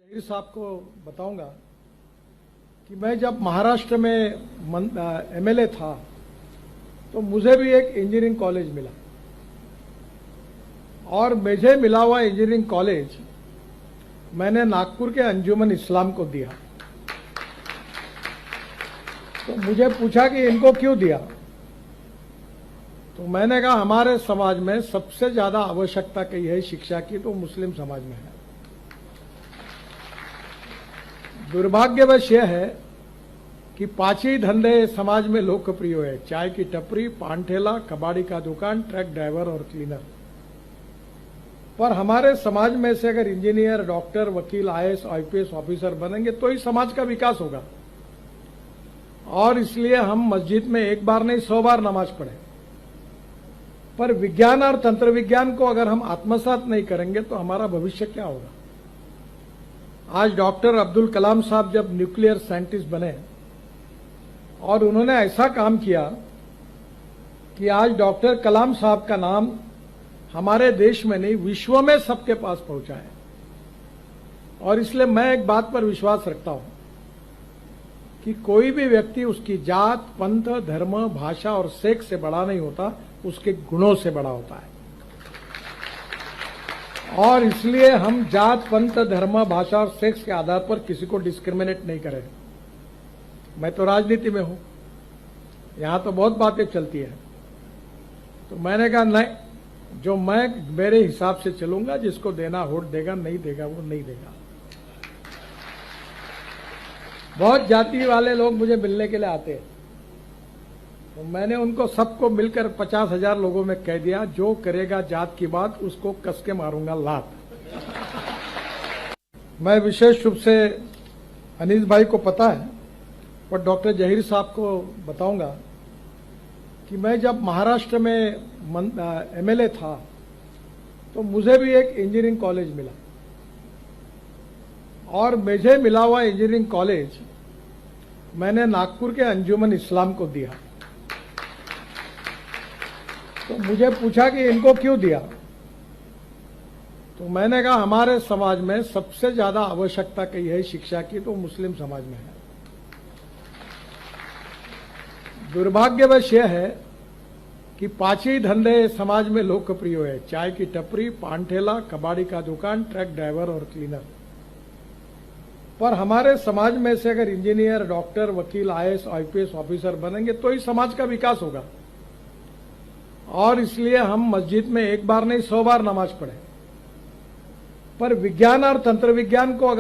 जहीर साहब को बताऊंगा कि मैं जब महाराष्ट्र में एमएलए था तो मुझे भी एक इंजीनियरिंग कॉलेज मिला और मुझे मिला हुआ इंजीनियरिंग कॉलेज मैंने नागपुर के अंजुमन इस्लाम को दिया। तो मुझे पूछा कि इनको क्यों दिया, तो मैंने कहा हमारे समाज में सबसे ज्यादा आवश्यकता कही है शिक्षा की तो मुस्लिम समाज में है। दुर्भाग्यवश यह है कि पांच ही धंधे समाज में लोकप्रिय है, चाय की टपरी, पान ठेला, कबाड़ी का दुकान, ट्रक ड्राइवर और क्लीनर। पर हमारे समाज में से अगर इंजीनियर, डॉक्टर, वकील, आईएएस, आईपीएस ऑफिसर बनेंगे तो ही समाज का विकास होगा। और इसलिए हम मस्जिद में एक बार नहीं 100 बार नमाज पढ़े, पर विज्ञान और तंत्र विज्ञान को अगर हम आत्मसात नहीं करेंगे तो हमारा भविष्य क्या होगा। आज डॉक्टर अब्दुल कलाम साहब जब न्यूक्लियर साइंटिस्ट बने और उन्होंने ऐसा काम किया कि आज डॉक्टर कलाम साहब का नाम हमारे देश में नहीं विश्व में सबके पास पहुंचा है। और इसलिए मैं एक बात पर विश्वास रखता हूं कि कोई भी व्यक्ति उसकी जात, पंथ, धर्म, भाषा और सेक्स से बड़ा नहीं होता, उसके गुणों से बड़ा होता है। और इसलिए हम जात, पंथ, धर्म, भाषा और सेक्स के आधार पर किसी को डिस्क्रिमिनेट नहीं करें। मैं तो राजनीति में हूं, यहां तो बहुत बातें चलती है। तो मैंने कहा नहीं, जो मैं मेरे हिसाब से चलूंगा, जिसको देना वोट देगा, नहीं देगा वो नहीं देगा। बहुत जाति वाले लोग मुझे मिलने के लिए आते हैं, तो मैंने उनको सबको मिलकर 50,000 लोगों में कह दिया, जो करेगा जात की बात उसको कस के मारूंगा लात। मैं विशेष रूप से अनीस भाई को पता है, पर डॉक्टर जहीर साहब को बताऊंगा कि मैं जब महाराष्ट्र में एमएलए था तो मुझे भी एक इंजीनियरिंग कॉलेज मिला और मुझे मिला हुआ इंजीनियरिंग कॉलेज मैंने नागपुर के अंजुमन इस्लाम को दिया। तो मुझे पूछा कि इनको क्यों दिया, तो मैंने कहा हमारे समाज में सबसे ज्यादा आवश्यकता कही है शिक्षा की तो मुस्लिम समाज में है। दुर्भाग्यवश यह है कि पांच ही धंधे समाज में लोकप्रिय है, चाय की टपरी, पान ठेला, कबाड़ी का दुकान, ट्रक ड्राइवर और क्लीनर। पर हमारे समाज में से अगर इंजीनियर, डॉक्टर, वकील, आईएएस, आईपीएस ऑफिसर बनेंगे तो ही समाज का विकास होगा। और इसलिए हम मस्जिद में एक बार नहीं 100 बार नमाज पढ़े, पर विज्ञान और तंत्र विज्ञान को अगर